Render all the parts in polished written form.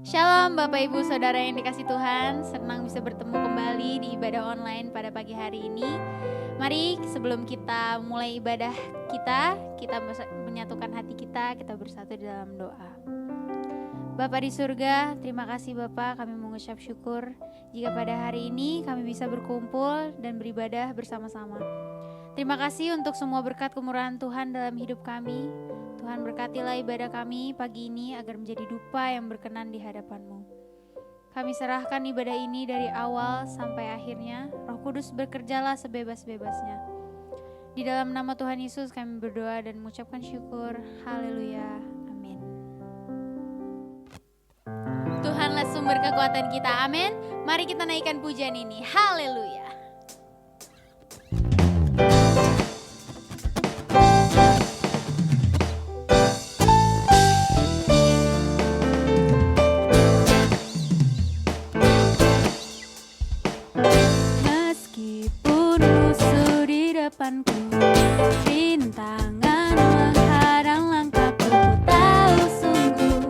Shalom Bapak Ibu Saudara yang dikasih Tuhan, senang bisa bertemu kembali di ibadah online pada pagi hari ini. Mari sebelum kita mulai ibadah kita menyatukan hati kita bersatu di dalam doa. Bapa di surga, terima kasih Bapa, kami mengucap syukur jika pada hari ini kami bisa berkumpul dan beribadah bersama-sama. Terima kasih untuk semua berkat kemurahan Tuhan dalam hidup kami. Tuhan berkatilah ibadah kami pagi ini agar menjadi dupa yang berkenan di hadapan-Mu. Kami serahkan ibadah ini dari awal sampai akhirnya. Roh Kudus bekerjalah sebebas-bebasnya. Di dalam nama Tuhan Yesus kami berdoa dan mengucapkan syukur. Haleluya. Amin. Tuhanlah sumber kekuatan kita. Amin. Mari kita naikkan pujian ini. Haleluya. Depanku, rintangan menghadang langkahku, tahu sungguh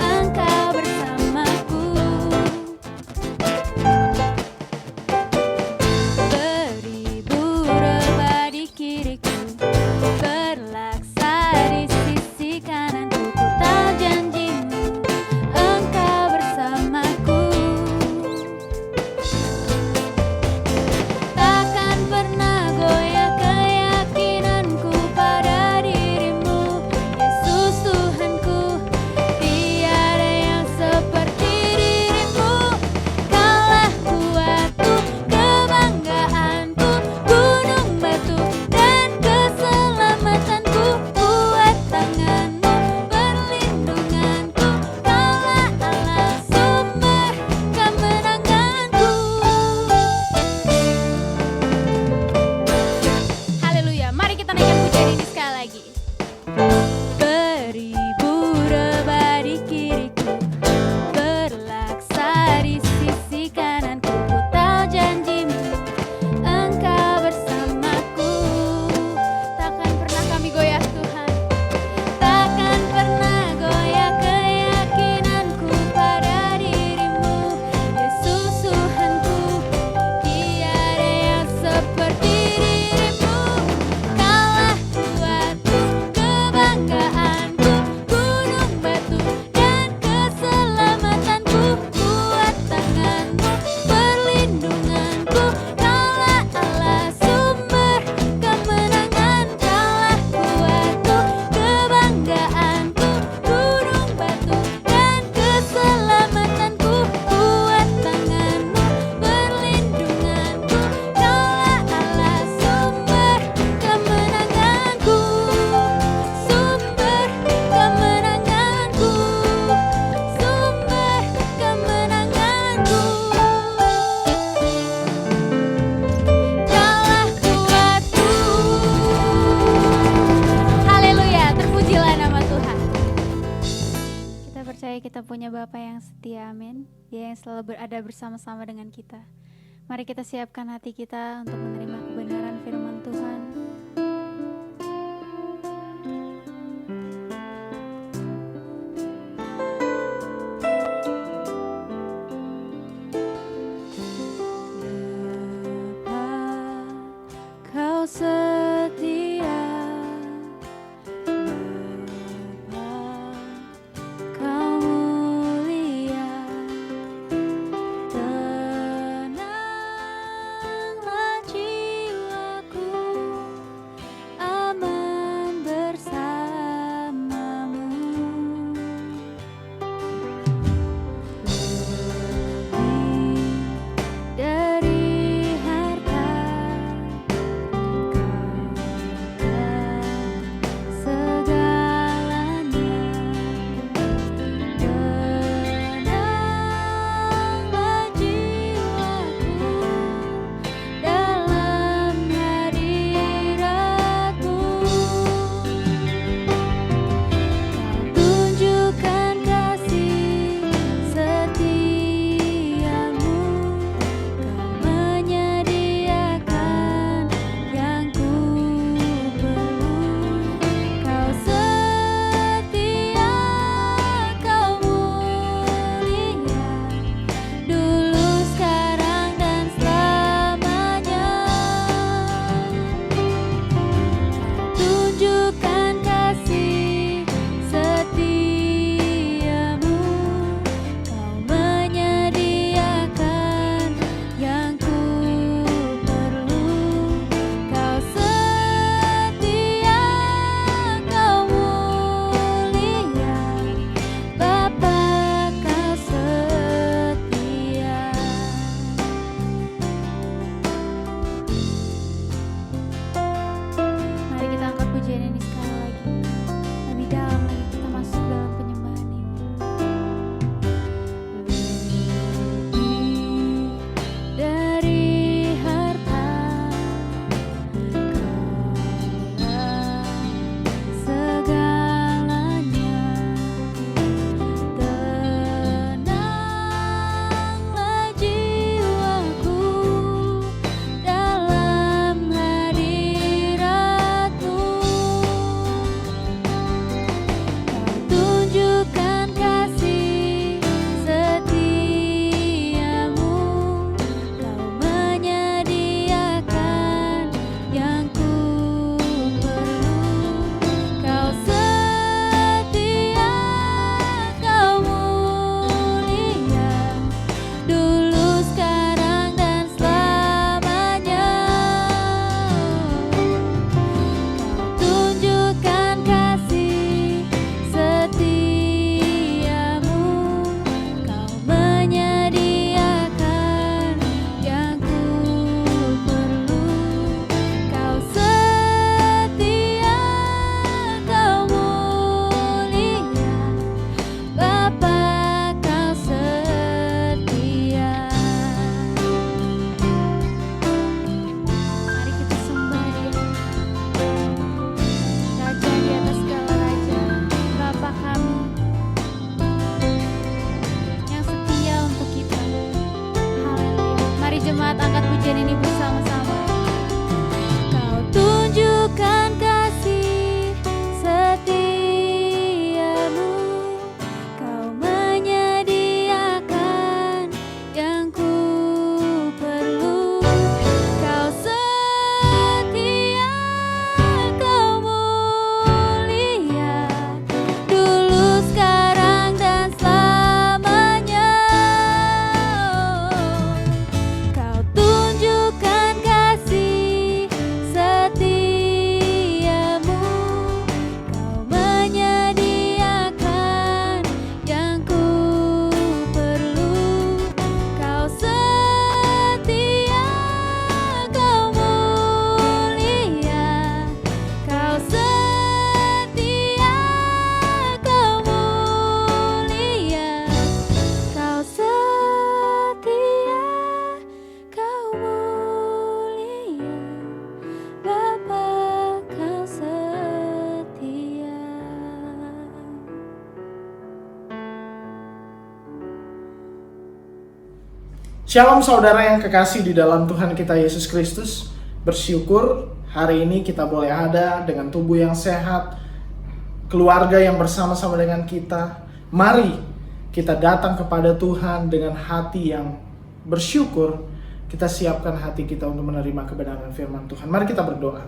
Engkau bersamaku. Beribu rebah di kiriku, berlaksa di sisi kananku, ku tahu janji-Mu Engkau bersamaku. Takkan pernah goyah keyakinanku pada diri-Mu, Yesus Tuhanku. Tiada yang seperti diri-Mu. Kaulah kuatku, kebanggaanku, gunung batu dan keselamatanku. Kuat tangan-Mu, perlindunganku. Kaulah Allah, sumber kemenanganku. Haleluya, mari kita naikkan pujian ini sekali lagi. Beribu rebah di kiriku, berlaksa di sisi kananku, ku tahu janji-Mu Engkau bersamaku. Takkan pernah kami goyah Tuhan, takkan pernah goyah keyakinanku pada diri-Mu, Yesus Tuhanku. Tiada yang seperti diri-Mu. Kaulah kuatku, kebanggaanku, gunung batu dan keselamatanku. Kuat tangan-Mu, perlindunganku. Kaulah Allah, sumber kemenangan. Kaulah kuatku, kebanggaanku, gunung batu dan keselamatanku. Kuat tangan-Mu, perlindunganku. Kaulah Allah, sumber kemenanganku. Sumber kemenanganku. Sumber kemenanganku. Kaulah kuatku. Haleluya, terpujilah nama Tuhan. Kita percaya kita punya Bapa yang setia, amin. Dia yang selalu berada bersama-sama dengan kita. Mari kita siapkan hati kita untuk menerima kebenaran firman Tuhan. Bapa, Kau setia. Bapa, Kau mulia. Tenanglah jiwa. Shalom saudara yang kekasih di dalam Tuhan kita Yesus Kristus. Bersyukur hari ini kita boleh ada dengan tubuh yang sehat, keluarga yang bersama-sama dengan kita. Mari kita datang kepada Tuhan dengan hati yang bersyukur. Kita siapkan hati kita untuk menerima kebenaran firman Tuhan. Mari kita berdoa.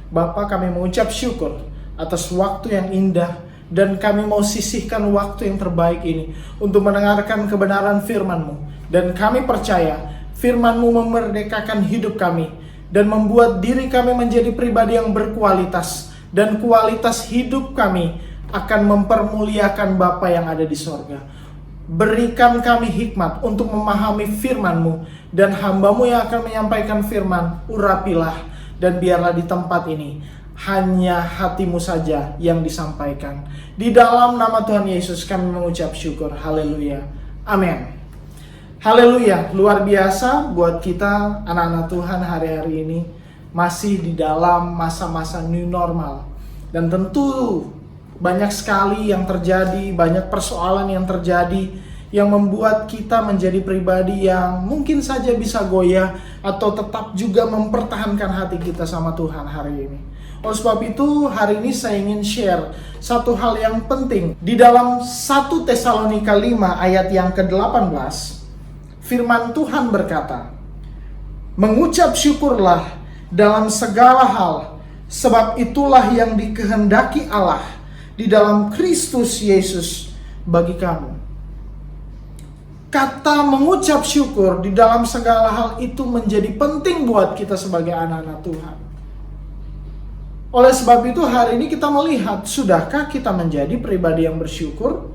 Bapa, kami mengucap syukur atas waktu yang indah, dan kami mau sisihkan waktu yang terbaik ini untuk mendengarkan kebenaran firman-Mu. Dan kami percaya firman-Mu memerdekakan hidup kami dan membuat diri kami menjadi pribadi yang berkualitas, dan kualitas hidup kami akan mempermuliakan Bapa yang ada di sorga. Berikan kami hikmat untuk memahami firman-Mu, dan hamba-Mu yang akan menyampaikan firman, urapilah, dan biarlah di tempat ini hanya hati-Mu saja yang disampaikan. Di dalam nama Tuhan Yesus kami mengucap syukur. Haleluya. Amin. Haleluya, luar biasa buat kita anak-anak Tuhan hari-hari ini masih di dalam masa-masa new normal. Dan tentu banyak sekali yang terjadi, banyak persoalan yang terjadi yang membuat kita menjadi pribadi yang mungkin saja bisa goyah atau tetap juga mempertahankan hati kita sama Tuhan hari ini. Oleh sebab itu hari ini saya ingin share satu hal yang penting. Di dalam 1 Tesalonika 5 ayat yang ke-18, firman Tuhan berkata, mengucap syukurlah dalam segala hal, sebab itulah yang dikehendaki Allah di dalam Kristus Yesus bagi kamu. Kata mengucap syukur di dalam segala hal itu menjadi penting buat kita sebagai anak-anak Tuhan. Oleh sebab itu hari ini kita melihat, sudahkah kita menjadi pribadi yang bersyukur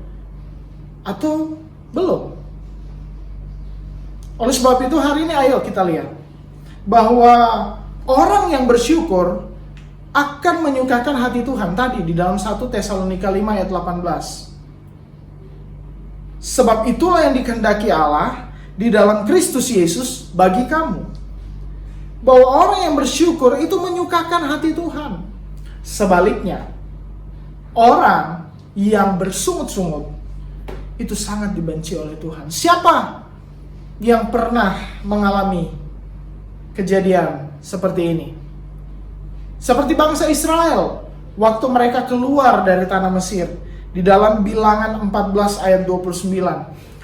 atau belum? Oleh sebab itu hari ini ayo kita lihat bahwa orang yang bersyukur akan menyukakan hati Tuhan. Tadi di dalam 1 Tesalonika 5 ayat 18. Sebab itulah yang dikehendaki Allah di dalam Kristus Yesus bagi kamu. Bahwa orang yang bersyukur itu menyukakan hati Tuhan. Sebaliknya, orang yang bersungut-sungut itu sangat dibenci oleh Tuhan. Siapa yang pernah mengalami kejadian seperti ini? Seperti bangsa Israel waktu mereka keluar dari tanah Mesir. Di dalam Bilangan 14 ayat 29,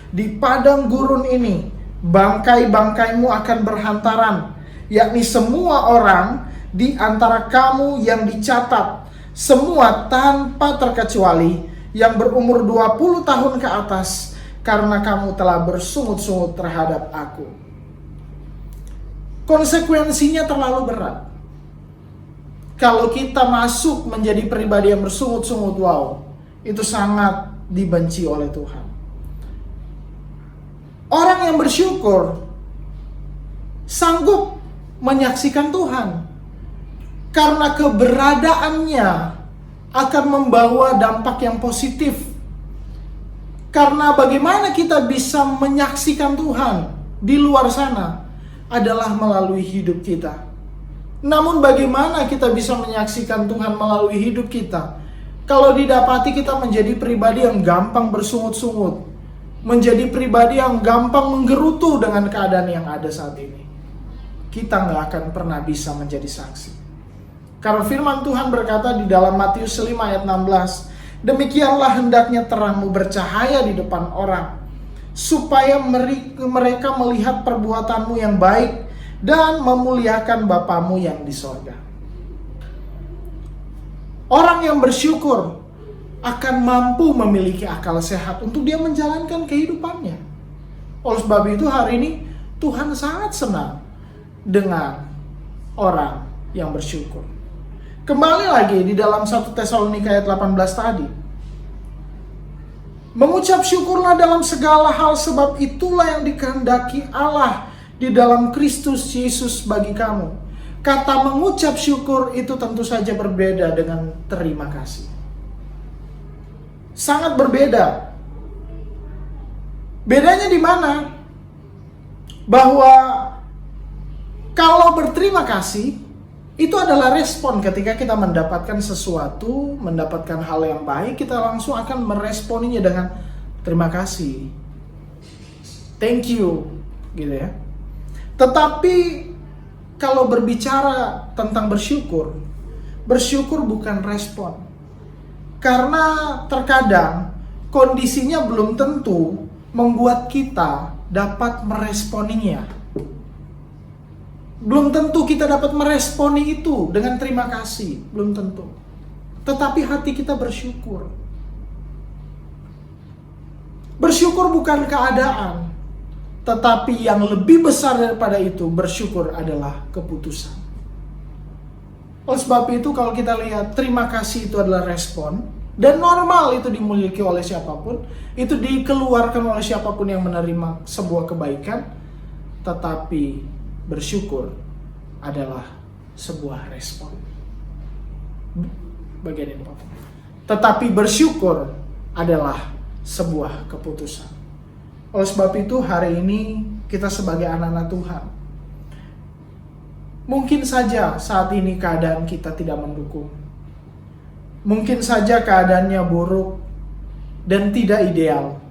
di padang gurun ini bangkai-bangkaimu akan berhantaran, yakni semua orang di antara kamu yang dicatat, semua tanpa terkecuali yang berumur 20 tahun ke atas, karena kamu telah bersungut-sungut terhadap aku. Konsekuensinya terlalu berat. Kalau kita masuk menjadi pribadi yang bersungut-sungut, wow, itu sangat dibenci oleh Tuhan. Orang yang bersyukur sanggup menyaksikan Tuhan, karena keberadaannya akan membawa dampak yang positif. Karena bagaimana kita bisa menyaksikan Tuhan di luar sana adalah melalui hidup kita. Namun bagaimana kita bisa menyaksikan Tuhan melalui hidup kita kalau didapati kita menjadi pribadi yang gampang bersungut-sungut, menjadi pribadi yang gampang menggerutu dengan keadaan yang ada saat ini? Kita nggak akan pernah bisa menjadi saksi. Karena firman Tuhan berkata di dalam Matius 5 ayat 16, demikianlah hendaknya terangmu bercahaya di depan orang, supaya mereka melihat perbuatanmu yang baik dan memuliakan Bapamu yang di sorga. Orang yang bersyukur akan mampu memiliki akal sehat untuk dia menjalankan kehidupannya. Oleh sebab itu hari ini Tuhan sangat senang dengan orang yang bersyukur. Kembali lagi di dalam 1 Tesalonika ayat 18 tadi. Mengucap syukurlah dalam segala hal, sebab itulah yang dikehendaki Allah di dalam Kristus Yesus bagi kamu. Kata mengucap syukur itu tentu saja berbeda dengan terima kasih. Sangat berbeda. Bedanya di mana? Bahwa kalau berterima kasih itu adalah respon ketika kita mendapatkan sesuatu, mendapatkan hal yang baik, kita langsung akan meresponinya dengan terima kasih, thank you, gitu ya. Tetapi kalau berbicara tentang bersyukur, bersyukur bukan respon. Karena terkadang kondisinya belum tentu membuat kita dapat meresponinya. Belum tentu kita dapat meresponi itu dengan terima kasih, belum tentu. Tetapi hati kita bersyukur. Bersyukur bukan keadaan, tetapi yang lebih besar daripada itu, bersyukur adalah keputusan. Oleh sebab itu kalau kita lihat terima kasih itu adalah respon, dan normal itu dimiliki oleh siapapun, itu dikeluarkan oleh siapapun yang menerima sebuah kebaikan, tetapi bersyukur adalah sebuah respon. Bagian ini Bapak. Tetapi bersyukur adalah sebuah keputusan. Oleh sebab itu hari ini kita sebagai anak-anak Tuhan, mungkin saja saat ini keadaan kita tidak mendukung. Mungkin saja keadaannya buruk dan tidak ideal.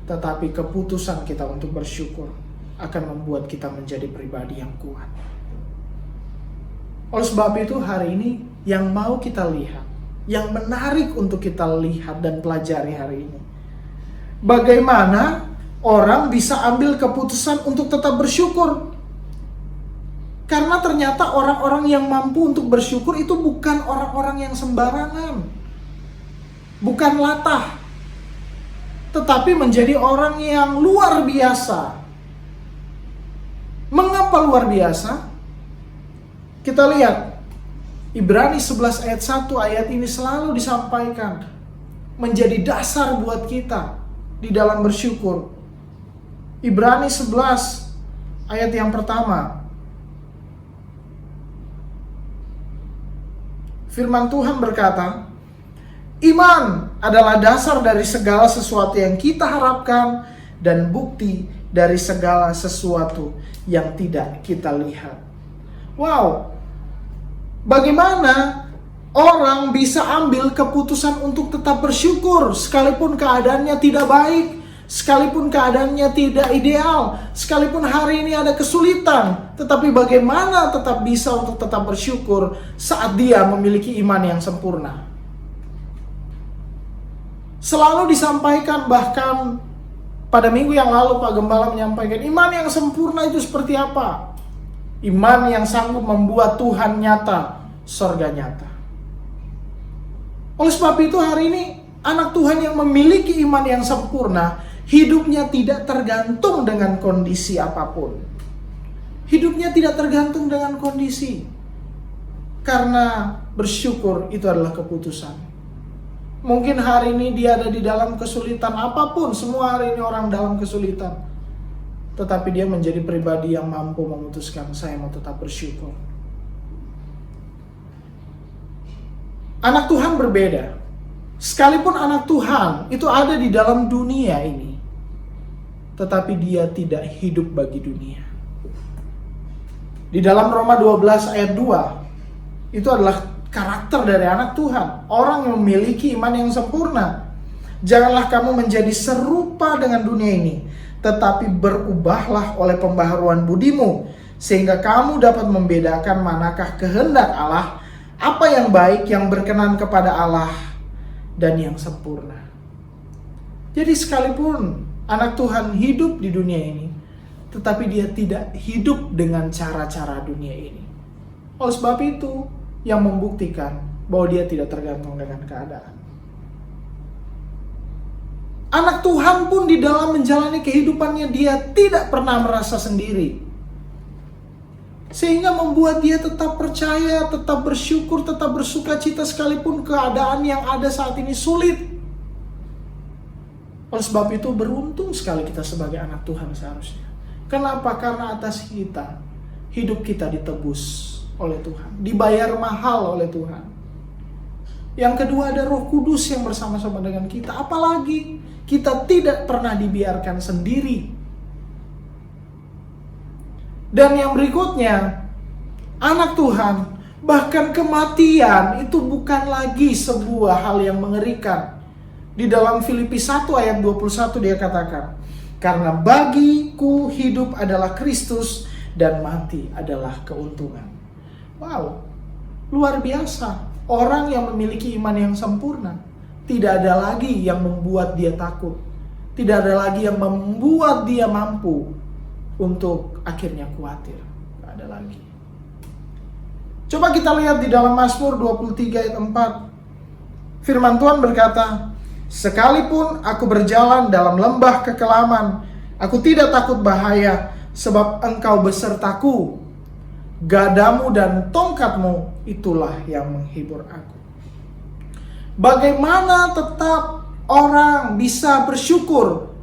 Tetapi keputusan kita untuk bersyukur akan membuat kita menjadi pribadi yang kuat. Oleh sebab itu hari ini yang mau kita lihat, yang menarik untuk kita lihat dan pelajari hari ini, bagaimana orang bisa ambil keputusan untuk tetap bersyukur. Karena ternyata orang-orang yang mampu untuk bersyukur itu bukan orang-orang yang sembarangan, bukan latah, tetapi menjadi orang yang luar biasa. Mengapa luar biasa? Kita lihat Ibrani 11 ayat 1, ayat ini selalu disampaikan menjadi dasar buat kita di dalam bersyukur. Ibrani 11 ayat yang pertama. Firman Tuhan berkata, iman adalah dasar dari segala sesuatu yang kita harapkan dan bukti dari segala sesuatu yang tidak kita lihat. Wow, bagaimana orang bisa ambil keputusan untuk tetap bersyukur sekalipun keadaannya tidak baik, sekalipun keadaannya tidak ideal, sekalipun hari ini ada kesulitan, tetapi bagaimana tetap bisa untuk tetap bersyukur saat dia memiliki iman yang sempurna. Selalu disampaikan, bahkan pada minggu yang lalu Pak Gembala menyampaikan, iman yang sempurna itu seperti apa? Iman yang sanggup membuat Tuhan nyata, sorga nyata. Oleh sebab itu hari ini anak Tuhan yang memiliki iman yang sempurna, hidupnya tidak tergantung dengan kondisi apapun. Hidupnya tidak tergantung dengan kondisi. Karena bersyukur itu adalah keputusan. Mungkin hari ini dia ada di dalam kesulitan apapun, semua hari ini orang dalam kesulitan. Tetapi dia menjadi pribadi yang mampu memutuskan, saya mau tetap bersyukur. Anak Tuhan berbeda. Sekalipun anak Tuhan itu ada di dalam dunia ini, tetapi dia tidak hidup bagi dunia. Di dalam Roma 12 ayat 2, itu adalah karakter dari anak Tuhan, orang yang memiliki iman yang sempurna. Janganlah kamu menjadi serupa dengan dunia ini, tetapi berubahlah oleh pembaharuan budimu, sehingga kamu dapat membedakan manakah kehendak Allah, apa yang baik, yang berkenan kepada Allah, dan yang sempurna. Jadi sekalipun anak Tuhan hidup di dunia ini, tetapi dia tidak hidup dengan cara-cara dunia ini. Oleh sebab itu, yang membuktikan bahwa dia tidak tergantung dengan keadaan. Anak Tuhan pun di dalam menjalani kehidupannya dia tidak pernah merasa sendiri. Sehingga membuat dia tetap percaya, tetap bersyukur, tetap bersuka cita sekalipun keadaan yang ada saat ini sulit. Oleh sebab itu beruntung sekali kita sebagai anak Tuhan seharusnya. Kenapa? Karena atas kita, hidup kita ditebus oleh Tuhan, dibayar mahal oleh Tuhan. Yang kedua, ada Roh Kudus yang bersama-sama dengan kita. Apalagi kita tidak pernah dibiarkan sendiri. Dan yang berikutnya, anak Tuhan, bahkan kematian itu bukan lagi sebuah hal yang mengerikan. Di dalam Filipi 1 ayat 21 dia katakan, Karena bagiku hidup adalah Kristus dan mati adalah keuntungan. Wow, luar biasa. Orang yang memiliki iman yang sempurna, tidak ada lagi yang membuat dia takut. Tidak ada lagi yang membuat dia mampu untuk akhirnya khawatir. Tidak ada lagi. Coba kita lihat di dalam Mazmur 23 ayat 4. Firman Tuhan berkata, sekalipun aku berjalan dalam lembah kekelaman, aku tidak takut bahaya, sebab engkau besertaku. Gadamu dan tongkatmu itulah yang menghibur aku. Bagaimana tetap orang bisa bersyukur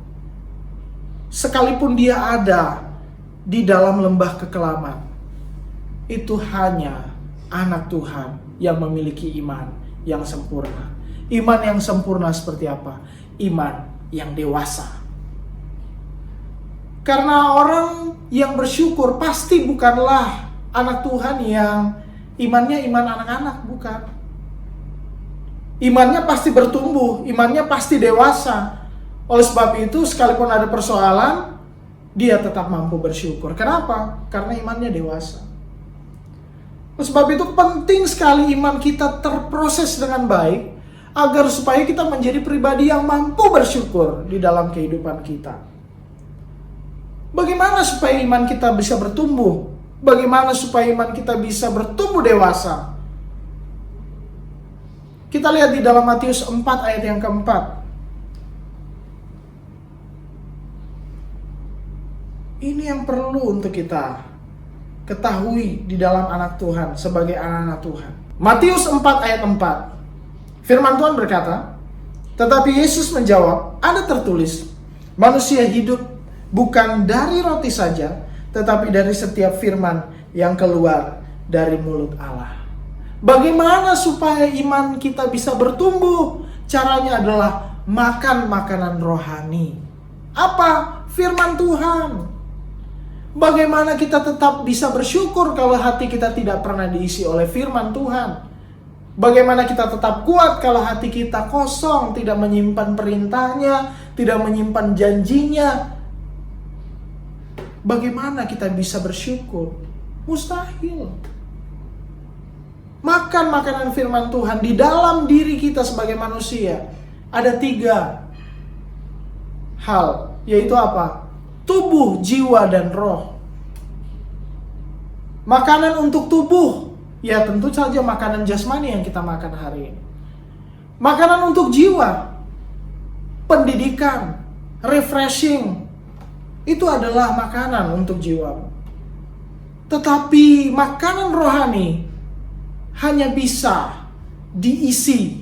sekalipun dia ada di dalam lembah kekelaman? Itu hanya anak Tuhan yang memiliki iman yang sempurna. Iman yang sempurna seperti apa? Iman yang dewasa. Karena orang yang bersyukur pasti bukanlah anak Tuhan yang imannya iman anak-anak, bukan. Imannya pasti bertumbuh, imannya pasti dewasa. Oleh sebab itu, sekalipun ada persoalan, dia tetap mampu bersyukur. Kenapa? Karena imannya dewasa. Oleh sebab itu penting sekali iman kita terproses dengan baik, agar supaya kita menjadi pribadi yang mampu bersyukur di dalam kehidupan kita. Bagaimana supaya iman kita bisa bertumbuh? Bagaimana supaya iman kita bisa bertumbuh dewasa? Kita lihat di dalam Matius 4 ayat yang keempat. Ini yang perlu untuk kita ketahui di dalam anak Tuhan sebagai anak-anak Tuhan. Matius 4 ayat 4. Firman Tuhan berkata, tetapi Yesus menjawab, ada tertulis, manusia hidup bukan dari roti saja, tetapi dari setiap firman yang keluar dari mulut Allah. Bagaimana supaya iman kita bisa bertumbuh? Caranya adalah makan makanan rohani. Apa? Firman Tuhan. Bagaimana kita tetap bisa bersyukur kalau hati kita tidak pernah diisi oleh firman Tuhan? Bagaimana kita tetap kuat kalau hati kita kosong, tidak menyimpan perintahnya, tidak menyimpan janjinya? Bagaimana kita bisa bersyukur? Mustahil. Makan makanan firman Tuhan di dalam diri kita sebagai manusia. Ada 3 hal, yaitu apa? Tubuh, jiwa, dan roh. Makanan untuk tubuh, ya tentu saja makanan jasmani yang kita makan hari ini. Makanan untuk jiwa, pendidikan, refreshing, itu adalah makanan untuk jiwa. Tetapi makanan rohani hanya bisa diisi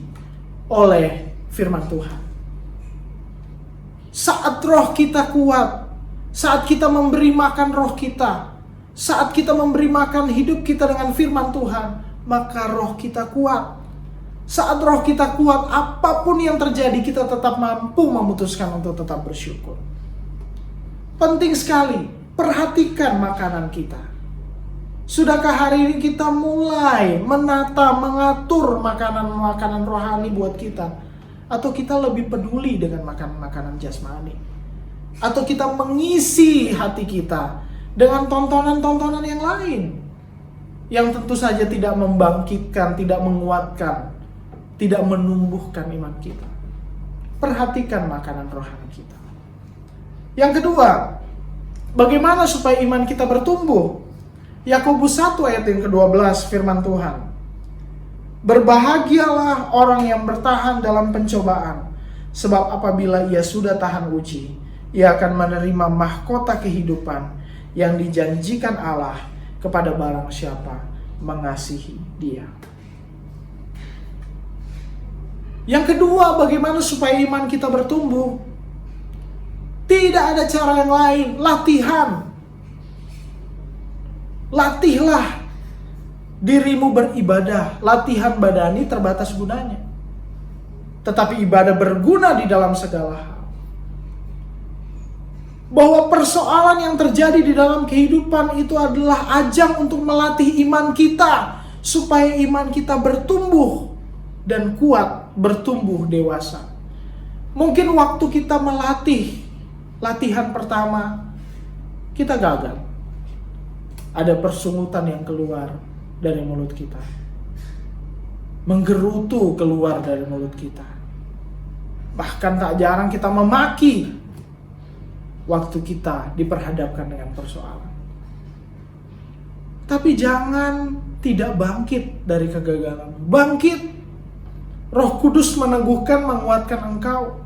oleh firman Tuhan. Saat roh kita kuat, saat kita memberi makan roh kita, saat kita memberi makan hidup kita dengan firman Tuhan, maka roh kita kuat. Saat roh kita kuat, apapun yang terjadi, kita tetap mampu memutuskan untuk tetap bersyukur. Penting sekali, perhatikan makanan kita. Sudahkah hari ini kita mulai menata, mengatur makanan-makanan rohani buat kita? Atau kita lebih peduli dengan makanan-makanan jasmani? Atau kita mengisi hati kita dengan tontonan-tontonan yang lain? Yang tentu saja tidak membangkitkan, tidak menguatkan, tidak menumbuhkan iman kita. Perhatikan makanan rohani kita. Yang kedua, bagaimana supaya iman kita bertumbuh? Yakobus 1 ayat yang ke-12 firman Tuhan. Berbahagialah orang yang bertahan dalam pencobaan, sebab apabila ia sudah tahan uji, ia akan menerima mahkota kehidupan yang dijanjikan Allah kepada barang siapa mengasihi Dia. Yang kedua, bagaimana supaya iman kita bertumbuh? Tidak ada cara yang lain, latihan. Latihlah dirimu beribadah. Latihan badani terbatas gunanya, tetapi ibadah berguna di dalam segala hal. Bahwa persoalan yang terjadi di dalam kehidupan itu adalah ajang untuk melatih iman kita, supaya iman kita bertumbuh dan kuat, bertumbuh dewasa. Mungkin waktu kita melatih latihan pertama kita gagal. Ada persungutan yang keluar dari mulut kita, menggerutu keluar dari mulut kita. Bahkan tak jarang kita memaki waktu kita diperhadapkan dengan persoalan. Tapi jangan tidak bangkit dari kegagalan. Bangkit. Roh Kudus meneguhkan, menguatkan engkau.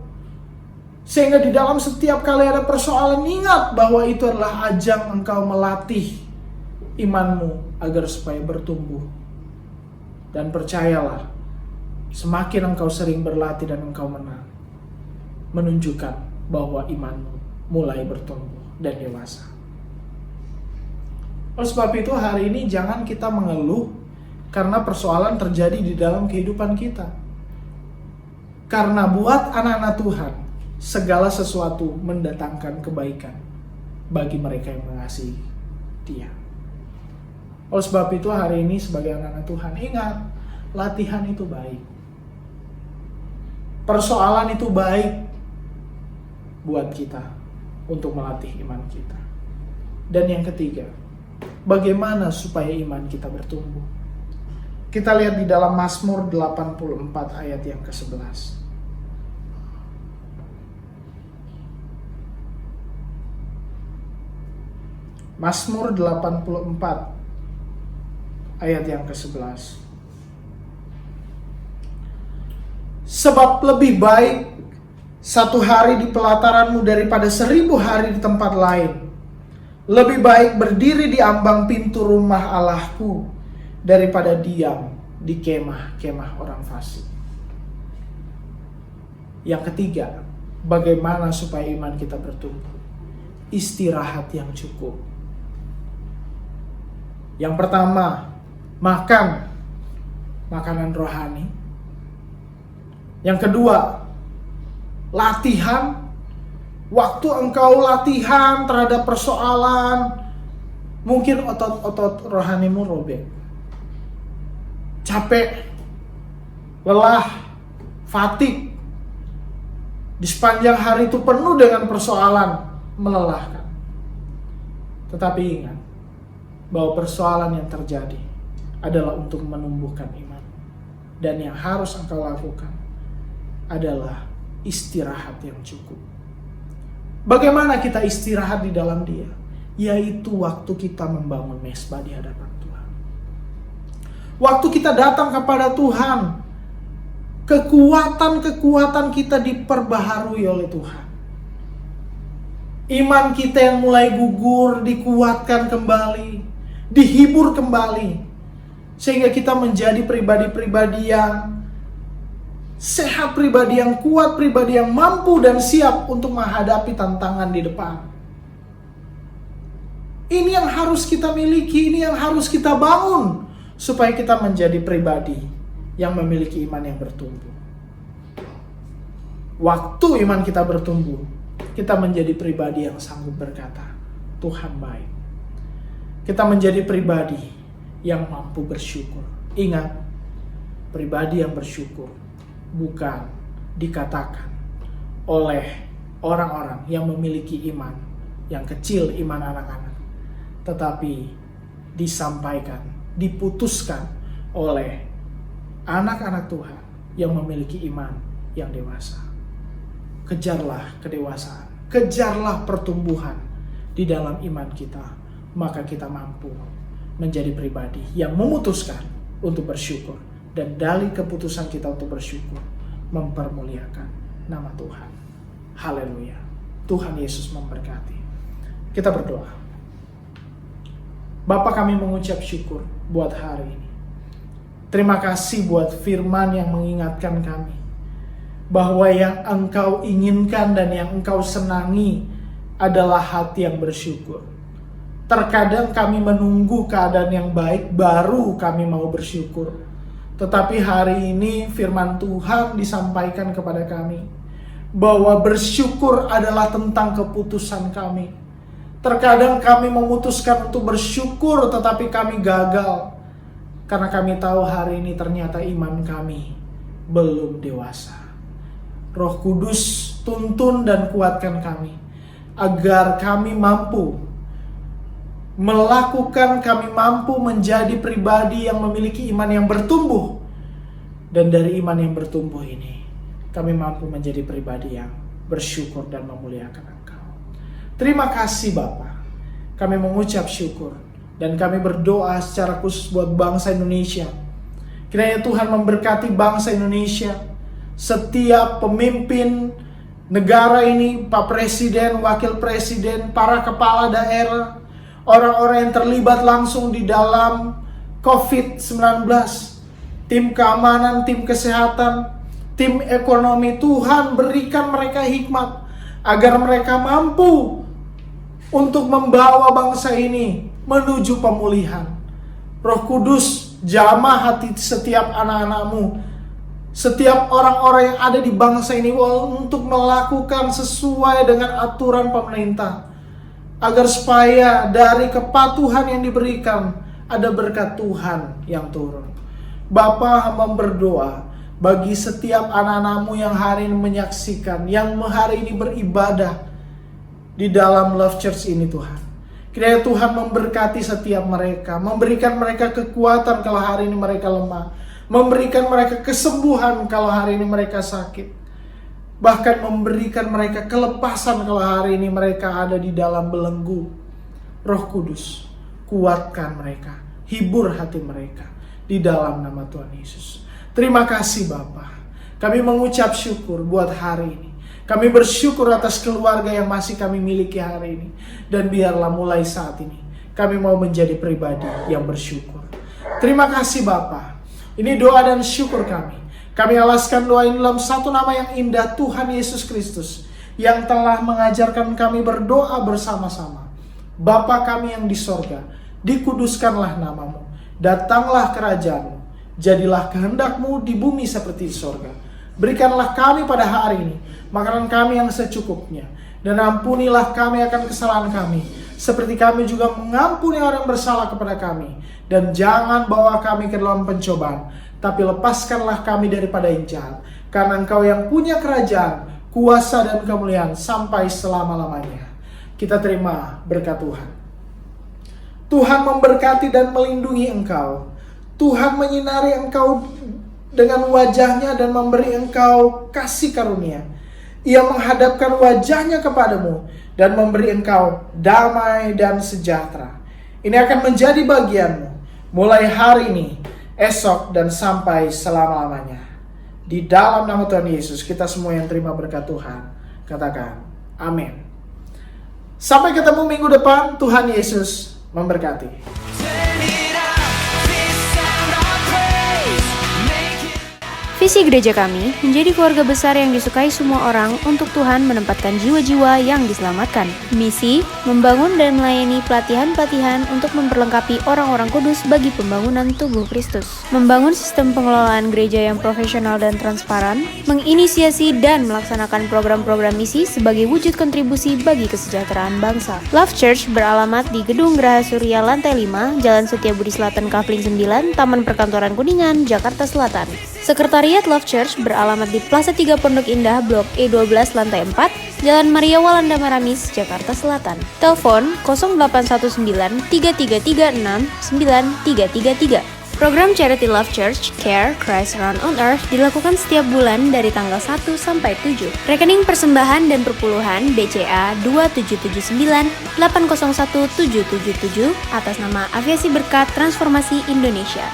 Sehingga di dalam setiap kali ada persoalan, ingat bahwa itu adalah ajang engkau melatih imanmu agar supaya bertumbuh. Dan percayalah, semakin engkau sering berlatih dan engkau menang, menunjukkan bahwa imanmu mulai bertumbuh dan dewasa. Oleh sebab itu hari ini jangan kita mengeluh karena persoalan terjadi di dalam kehidupan kita. Karena buat anak-anak Tuhan, segala sesuatu mendatangkan kebaikan bagi mereka yang mengasihi Dia. Oleh sebab itu hari ini sebagai anak-anak Tuhan, ingat, latihan itu baik. Persoalan itu baik buat kita untuk melatih iman kita. Dan yang ketiga, bagaimana supaya iman kita bertumbuh? Kita lihat di dalam Mazmur 84 ayat yang ke-11. Mazmur 84 ayat yang ke-11. Sebab lebih baik satu hari di pelataranmu daripada 1000 hari di tempat lain. Lebih baik berdiri di ambang pintu rumah Allahku daripada diam di kemah-kemah orang fasik. Yang ketiga, bagaimana supaya iman kita bertumbuh? Istirahat yang cukup. Yang pertama, makan makanan rohani. Yang kedua, latihan. Waktu engkau latihan terhadap persoalan, mungkin otot-otot rohanimu robek. Capek, lelah, fatigue. Di sepanjang hari itu penuh dengan persoalan, melelahkan. Tetapi ingat, bahwa persoalan yang terjadi adalah untuk menumbuhkan iman. Dan yang harus engkau lakukan adalah istirahat yang cukup. Bagaimana kita istirahat di dalam Dia? Yaitu waktu kita membangun mesbah di hadapan Tuhan. Waktu kita datang kepada Tuhan, kekuatan kita diperbaharui oleh Tuhan. Iman kita yang mulai gugur dikuatkan kembali, dihibur kembali, sehingga kita menjadi pribadi-pribadi yang sehat, pribadi yang kuat, pribadi yang mampu dan siap untuk menghadapi tantangan di depan. Ini yang harus kita miliki, ini yang harus kita bangun, supaya kita menjadi pribadi yang memiliki iman yang bertumbuh. Waktu iman kita bertumbuh, kita menjadi pribadi yang sanggup berkata, Tuhan baik. Kita menjadi pribadi yang mampu bersyukur. Ingat, pribadi yang bersyukur bukan dikatakan oleh orang-orang yang memiliki iman yang kecil, iman anak-anak, tetapi disampaikan, diputuskan oleh anak-anak Tuhan yang memiliki iman yang dewasa. Kejarlah kedewasaan, kejarlah pertumbuhan di dalam iman kita, maka kita mampu menjadi pribadi yang memutuskan untuk bersyukur. Dan dari keputusan kita untuk bersyukur, mempermuliakan nama Tuhan. Haleluya. Tuhan Yesus memberkati. Kita berdoa. Bapa, kami mengucap syukur buat hari ini. Terima kasih buat firman yang mengingatkan kami bahwa yang Engkau inginkan dan yang Engkau senangi adalah hati yang bersyukur. Terkadang kami menunggu keadaan yang baik baru kami mau bersyukur. Tetapi hari ini firman Tuhan disampaikan kepada kami bahwa bersyukur adalah tentang keputusan kami. Terkadang kami memutuskan untuk bersyukur tetapi kami gagal karena kami tahu hari ini ternyata iman kami belum dewasa. Roh Kudus tuntun dan kuatkan kami agar kami mampu melakukan, kami mampu menjadi pribadi yang memiliki iman yang bertumbuh. Dan dari iman yang bertumbuh ini, kami mampu menjadi pribadi yang bersyukur dan memuliakan Engkau. Terima kasih Bapa. Kami mengucap syukur dan kami berdoa secara khusus buat bangsa Indonesia. Kiranya Tuhan memberkati bangsa Indonesia, setiap pemimpin negara ini, Pak Presiden, Wakil Presiden, para kepala daerah, orang-orang yang terlibat langsung di dalam COVID-19, tim keamanan, tim kesehatan, tim ekonomi. Tuhan berikan mereka hikmat agar mereka mampu untuk membawa bangsa ini menuju pemulihan. Roh Kudus, jamah hati setiap anak-anak-Mu, setiap orang-orang yang ada di bangsa ini untuk melakukan sesuai dengan aturan pemerintah, agar supaya dari kepatuhan yang diberikan ada berkat Tuhan yang turun. Bapa, hamba berdoa bagi setiap anak-anak-Mu yang hari ini menyaksikan, yang hari ini beribadah di dalam Love Church ini Tuhan. Kiranya Tuhan memberkati setiap mereka, memberikan mereka kekuatan kalau hari ini mereka lemah, memberikan mereka kesembuhan kalau hari ini mereka sakit, bahkan memberikan mereka kelepasan kalau hari ini mereka ada di dalam belenggu. Roh Kudus, kuatkan mereka, hibur hati mereka di dalam nama Tuhan Yesus. Terima kasih Bapa. Kami mengucap syukur buat hari ini. Kami bersyukur atas keluarga yang masih kami miliki hari ini. Dan biarlah mulai saat ini kami mau menjadi pribadi yang bersyukur. Terima kasih Bapa. Ini doa dan syukur kami. Kami alaskan doa ini dalam satu nama yang indah, Tuhan Yesus Kristus, yang telah mengajarkan kami berdoa bersama-sama. Bapa kami yang di sorga, dikuduskanlah namamu, datanglah kerajaan-Mu, jadilah kehendak-Mu di bumi seperti di sorga. Berikanlah kami pada hari ini makanan kami yang secukupnya, dan ampunilah kami akan kesalahan kami, seperti kami juga mengampuni orang yang bersalah kepada kami. Dan jangan bawa kami ke dalam pencobaan, tapi lepaskanlah kami daripada yang jahat. Karena Engkau yang punya kerajaan, kuasa dan kemuliaan sampai selama-lamanya. Kita terima berkat Tuhan. Tuhan memberkati dan melindungi engkau. Tuhan menyinari engkau dengan wajahnya dan memberi engkau kasih karunia. Ia menghadapkan wajahnya kepadamu dan memberi engkau damai dan sejahtera. Ini akan menjadi bagianmu mulai hari ini, esok, dan sampai selama-lamanya. Di dalam nama Tuhan Yesus, kita semua yang terima berkat Tuhan, katakan amin. Sampai ketemu minggu depan. Tuhan Yesus memberkati. Visi gereja kami menjadi keluarga besar yang disukai semua orang untuk Tuhan menempatkan jiwa-jiwa yang diselamatkan. Misi, membangun dan melayani pelatihan-pelatihan untuk memperlengkapi orang-orang kudus bagi pembangunan tubuh Kristus. Membangun sistem pengelolaan gereja yang profesional dan transparan, menginisiasi dan melaksanakan program-program misi sebagai wujud kontribusi bagi kesejahteraan bangsa. Love Church beralamat di Gedung Geraha Surya Lantai 5, Jalan Setiabudi Selatan Kafling 9, Taman Perkantoran Kuningan, Jakarta Selatan. Sekretariat Love Church beralamat di Plaza 3 Pondok Indah, Blok E12 Lantai 4, Jalan Maria Walanda Maramis, Jakarta Selatan. Telepon 0819 3336 9333. Program Charity Love Church Care Christ Run on Earth dilakukan setiap bulan dari tanggal 1 sampai 7. Rekening persembahan dan perpuluhan BCA 2779 801 777 atas nama Aviasi Berkat Transformasi Indonesia.